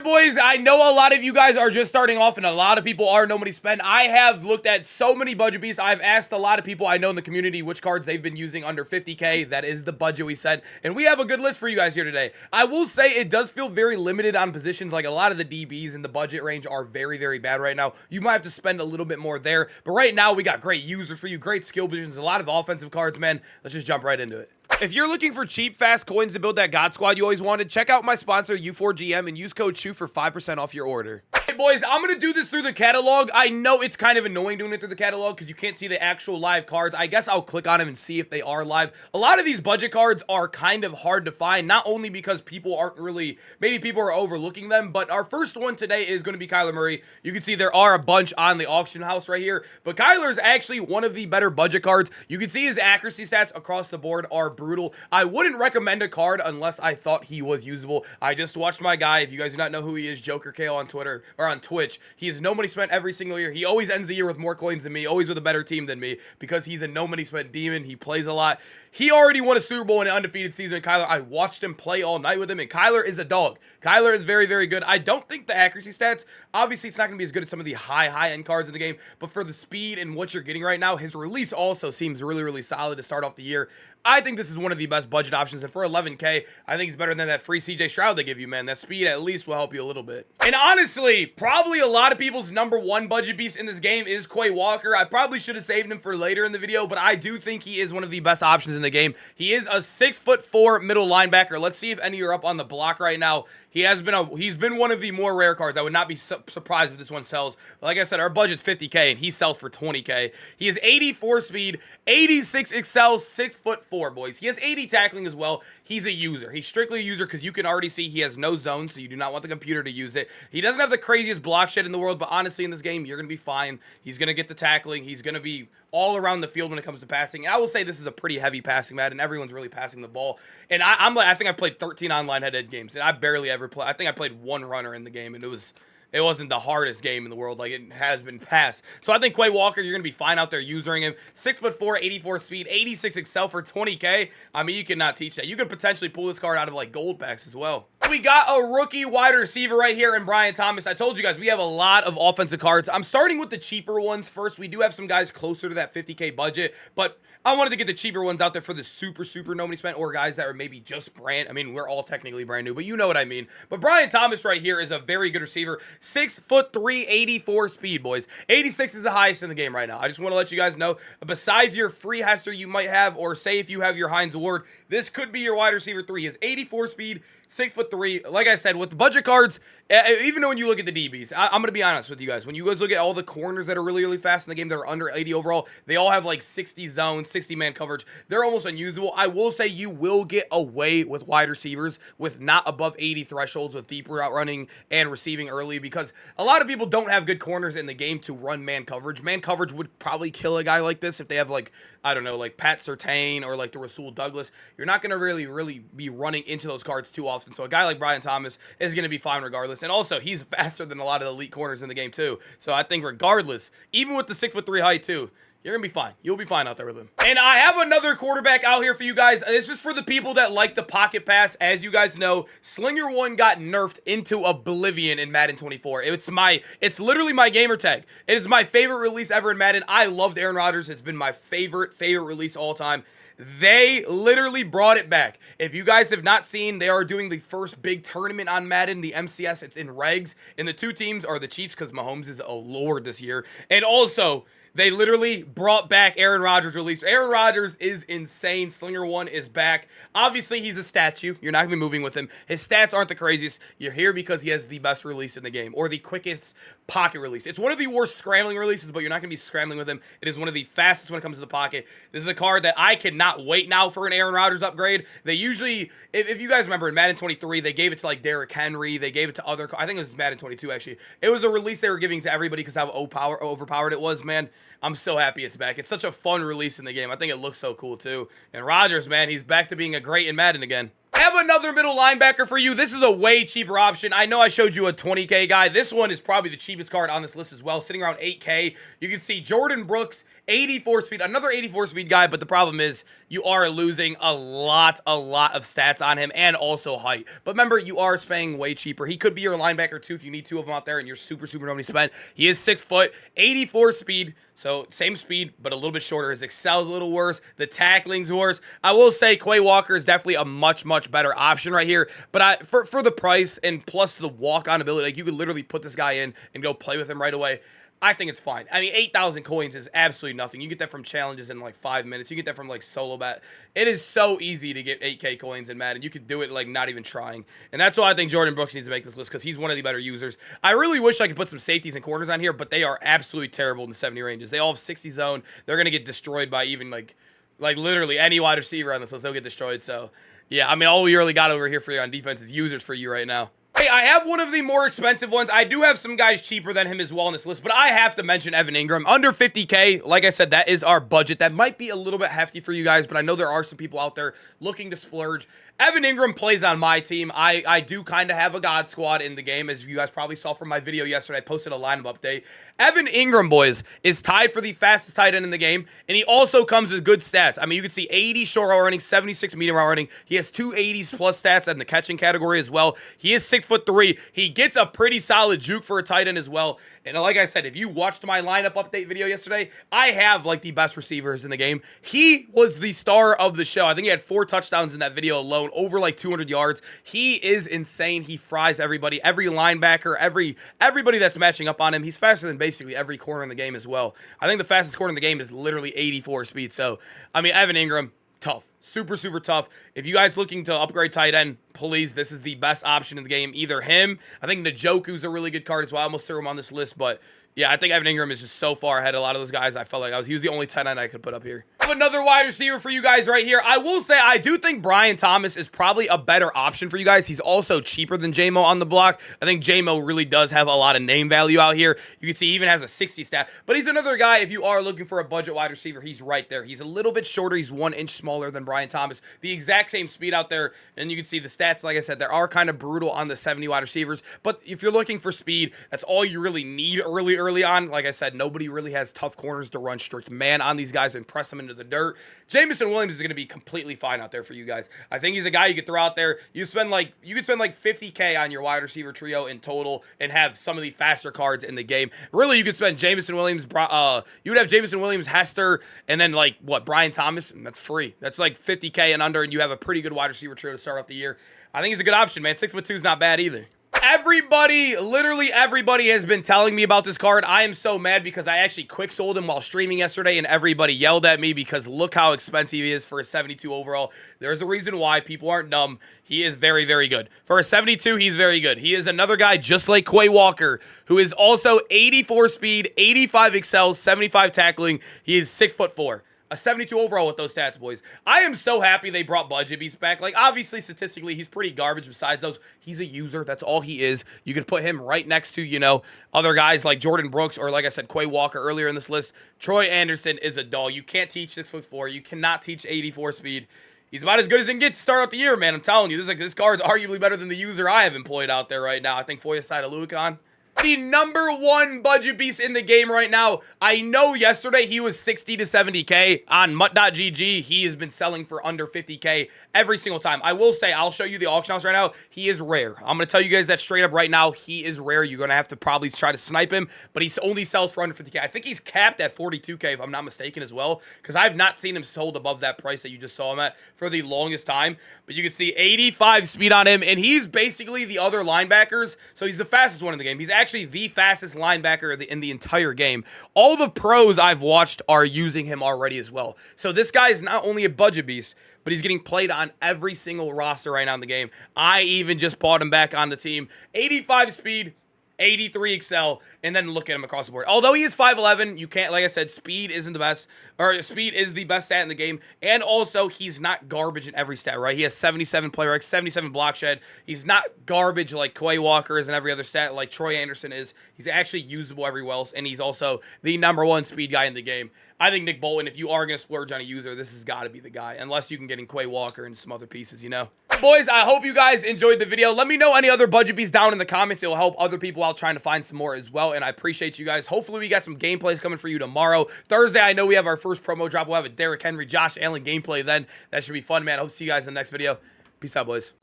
Boys, I know a lot of you guys are just starting off and a lot of people are no money spend. I have looked at so many budget beasts. I've asked a lot of people I know in the community which cards they've been using under 50K. That is the budget we set. And we have a good list for you guys here today. I will say it does feel very limited on positions. Like a lot of the DBs in the budget range are very, very bad right now. You might have to spend a little bit more there. But right now we got great users for you, great skill positions, a lot of offensive cards, man. Let's just jump right into it. If you're looking for cheap, fast coins to build that God Squad you always wanted, check out my sponsor, U4GM, and use code CHEW for 5% off your order. Hey boys, I'm going to do this through the catalog. I know it's kind of annoying doing it through the catalog because you can't see the actual live cards. I guess I'll click on them and see if they are live. A lot of these budget cards are kind of hard to find, not only because people aren't really, maybe people are overlooking them, but our first one today is going to be Kyler Murray. You can see there are a bunch on the auction house right here, but Kyler is actually one of the better budget cards. You can see his accuracy stats across the board are brutal. I wouldn't recommend a card unless I thought he was usable. I just watched my guy, if you guys do not know who he is, Joker Kale on Twitter, or on Twitch. He has no money spent every single year. He always ends the year with more coins than me, always with a better team than me, because he's a no money spent demon. He plays a lot. He already won a Super Bowl in an undefeated season. Kyler, I watched him play all night with him, and Kyler is a dog. Kyler is very, very good. I don't think the accuracy stats, obviously it's not going to be as good as some of the high-end cards in the game, but for the speed and what you're getting right now, his release also seems really, really solid to start off the year. I think this is one of the best budget options, and for 11K, I think it's better than that free CJ Stroud they give you, man. That speed at least will help you a little bit. And honestly, probably a lot of people's #1 budget beast in this game is Quay Walker. I probably should have saved him for later in the video, but I do think he is one of the best options in the game. He is a 6'4" middle linebacker. Let's see if any are up on the block right now. He's been one of the more rare cards. I would not be surprised if this one sells. Like I said, our budget's 50K, and he sells for 20K. He has 84 speed, 86 excel, 6'4", boys. He has 80 tackling as well. He's a user. He's strictly a user because you can already see he has no zone, so you do not want the computer to use it. He doesn't have the craziest block shed in the world, but honestly, in this game, you're going to be fine. He's going to get the tackling. He's going to be all around the field when it comes to passing. And I will say this is a pretty heavy passing Madden. Everyone's really passing the ball. And I think I played 13 online head-to-head games, and I barely ever played. I think I played one runner in the game, and it wasn't the hardest game in the world. Like, it has been passed. So I think Quay Walker, you're going to be fine out there using him. 6'4", 84 speed, 86 excel for 20K. I mean, you cannot teach that. You could potentially pull this card out of, like, gold packs as well. We got a rookie wide receiver right here in Brian Thomas. I told you guys, we have a lot of offensive cards. I'm starting with the cheaper ones first. We do have some guys closer to that 50K budget, but I wanted to get the cheaper ones out there for the super nobody spent, or guys that are maybe just brand. I mean, we're all technically brand new, but you know what I mean. But Brian Thomas right here is a very good receiver. 6'3", 84 speed, boys. 86 is the highest in the game right now. I just want to let you guys know, besides your free Hester you might have, or say if you have your Hines Award, this could be your wide receiver 3. He has 84 speed, 6'3". Like I said, with the budget cards, even when you look at the DBs, I'm going to be honest with you guys. When you guys look at all the corners that are really, really fast in the game that are under 80 overall, they all have like 60 zones, 60-man coverage. They're almost unusable. I will say you will get away with wide receivers with not above 80 thresholds with deep route running and receiving early, because a lot of people don't have good corners in the game to run man coverage. Man coverage would probably kill a guy like this if they have, like, I don't know, like Pat Surtain or like the Rasul Douglas. You're not going to really be running into those cards too often. So a guy like Brian Thomas is going to be fine regardless. And also, he's faster than a lot of the elite corners in the game too. So I think regardless, even with the 6'3" height too, you're going to be fine. You'll be fine out there with him. And I have another quarterback out here for you guys. This is for the people that like the pocket pass. As you guys know, Slinger 1 got nerfed into oblivion in Madden 24. It's literally my gamer tag. It is my favorite release ever in Madden. I loved Aaron Rodgers. It's been my favorite release all time. They literally brought it back. If you guys have not seen, they are doing the first big tournament on Madden, the MCS. It's in regs, and the two teams are the Chiefs because Mahomes is a lord this year. And also, they literally brought back Aaron Rodgers release. Aaron Rodgers is insane. Slinger 1 is back. Obviously, he's a statue. You're not going to be moving with him. His stats aren't the craziest. You're here because he has the best release in the game, or the quickest pocket release. It's one of the worst scrambling releases, but you're not going to be scrambling with him. It is one of the fastest when it comes to the pocket. This is a card that I cannot wait now for an Aaron Rodgers upgrade. They usually, if you guys remember in Madden 23, they gave it to like Derrick Henry. They gave it to other, I think it was Madden 22 actually. It was a release they were giving to everybody because how overpowered it was, man. I'm so happy it's back. It's such a fun release in the game. I think it looks so cool too. And Rodgers, man, he's back to being a great in Madden again. I have another middle linebacker for you. This is a way cheaper option. I know I showed you a 20K guy. This one is probably the cheapest card on this list as well, sitting around 8K. You can see Jordan Brooks, 84 speed, another 84 speed guy, but the problem is you are losing a lot of stats on him and also height. But remember, you are spending way cheaper. He could be your linebacker too if you need two of them out there and you're super nobody spent. He is 6 foot, 84 speed, so same speed, but a little bit shorter. His excel's a little worse. The tackling's worse. I will say Quay Walker is definitely a much better option right here, but for the price and plus the walk-on ability, like you could literally put this guy in and go play with him right away. I think it's fine. I mean, 8,000 coins is absolutely nothing. You get that from challenges in like 5 minutes. You get that from like solo bet. It is so easy to get 8K coins in Madden. You could do it like not even trying. And that's why I think Jordan Brooks needs to make this list because he's one of the better users. I really wish I could put some safeties and corners on here, but they are absolutely terrible in the 70 ranges. They all have 60 zone. They're going to get destroyed by even like literally any wide receiver on this list. They'll get destroyed. So, yeah, I mean, all we really got over here for you on defense is users for you right now. Hey, I have one of the more expensive ones. I do have some guys cheaper than him as well on this list, but I have to mention Evan Engram. Under 50K, like I said, that is our budget. That might be a little bit hefty for you guys, but I know there are some people out there looking to splurge. Evan Engram plays on my team. I do kind of have a God squad in the game, as you guys probably saw from my video yesterday. I posted a lineup update. Evan Engram, boys, is tied for the fastest tight end in the game, and he also comes with good stats. I mean, you can see 80 short route running, 76 medium route running. He has 2 80s plus stats in the catching category as well. He is 6'3". He gets a pretty solid juke for a tight end as well. And like I said, if you watched my lineup update video yesterday, I have like the best receivers in the game. He was the star of the show. I think he had 4 touchdowns in that video alone, over like 200 yards. He is insane. He fries everybody, every linebacker, everybody that's matching up on him. He's faster than basically every corner in the game as well. I think the fastest corner in the game is literally 84 speed. So, I mean, Evan Engram, tough. Super tough. If you guys looking to upgrade tight end, please, this is the best option in the game. Either him, I think Njoku's a really good card as well. I almost threw him on this list, but yeah, I think Evan Engram is just so far ahead of a lot of those guys. I felt like he was the only tight end I could put up here. I have another wide receiver for you guys right here. I will say I do think Brian Thomas is probably a better option for you guys. He's also cheaper than J-Mo on the block. I think J-Mo really does have a lot of name value out here. You can see he even has a 60 stat. But he's another guy, if you are looking for a budget wide receiver, he's right there. He's a little bit shorter. He's 1 inch smaller than Brian Thomas. The exact same speed out there. And you can see the stats, like I said, they are kind of brutal on the 70 wide receivers. But if you're looking for speed, that's all you really need early on. Like I said, nobody really has tough corners to run strict man on these guys and press them into the dirt. Jameson Williams is going to be completely fine out there for you guys. I think he's a guy you could throw out there. You could spend like 50K on your wide receiver trio in total and have some of the faster cards in the game. Really, you could spend Jameson Williams, you would have Jameson Williams, Hester, and then like Brian Thomas, and that's free. That's like 50K and under, and you have a pretty good wide receiver trio to start off the year. I think he's a good option, man. 6'2" is not bad either. Everybody, literally everybody has been telling me about this card. I am so mad because I actually quick sold him while streaming yesterday and everybody yelled at me because look how expensive he is for a 72 overall. There's a reason why. People aren't dumb. He is very good. For a 72, he's very good. He is another guy just like Quay Walker, who is also 84 speed, 85 excel, 75 tackling. He is 6'4". A 72 overall with those stats, boys. I am so happy they brought Budget Beast back. Like, obviously, statistically, he's pretty garbage besides those. He's a user. That's all he is. You can put him right next to, you know, other guys like Jordan Brooks or, like I said, Quay Walker earlier in this list. Troy Andersen is a dog. You can't teach 6'4". You cannot teach 84 speed. He's about as good as he can get to start out the year, man. I'm telling you. This card's arguably better than the user I have employed out there right now. I think Foya Side of Lucan. The #1 budget beast in the game right now. I know yesterday he was 60 to 70K on mutt.gg. He has been selling for under 50K every single time. I will say, I'll show you the auction house right now. He is rare. I'm going to tell you guys that straight up right now. He is rare. You're going to have to probably try to snipe him, but he only sells for under 50K. I think he's capped at 42K if I'm not mistaken as well, because I've not seen him sold above that price that you just saw him at for the longest time. But you can see 85 speed on him, and he's basically the other linebackers, so he's the fastest one in the game. He's actually the fastest linebacker in the entire game. All the pros I've watched are using him already as well. So this guy is not only a budget beast, but he's getting played on every single roster right now in the game. I even just bought him back on the team. 85 speed, 83 excel, and then look at him across the board. Although he is 5'11", you can't, like I said, speed isn't the best, or speed is the best stat in the game, and also he's not garbage in every stat, right? He has 77 player X, 77 block shed. He's not garbage like Quay Walker is in every other stat, like Troy Andersen is. He's actually usable everywhere else, and he's also the #1 speed guy in the game. I think Nick Bolton, if you are going to splurge on a user, this has got to be the guy, unless you can get in Quay Walker and some other pieces, you know? that, boys, I hope you guys enjoyed the video. Let me know any other budget beats down in the comments. It'll help other people out trying to find some more as well, and I appreciate you guys. Hopefully, we got some gameplays coming for you tomorrow. Thursday, I know we have our first promo drop. We'll have a Derrick Henry, Josh Allen gameplay then. That should be fun, man. I hope to see you guys in the next video. Peace out, boys.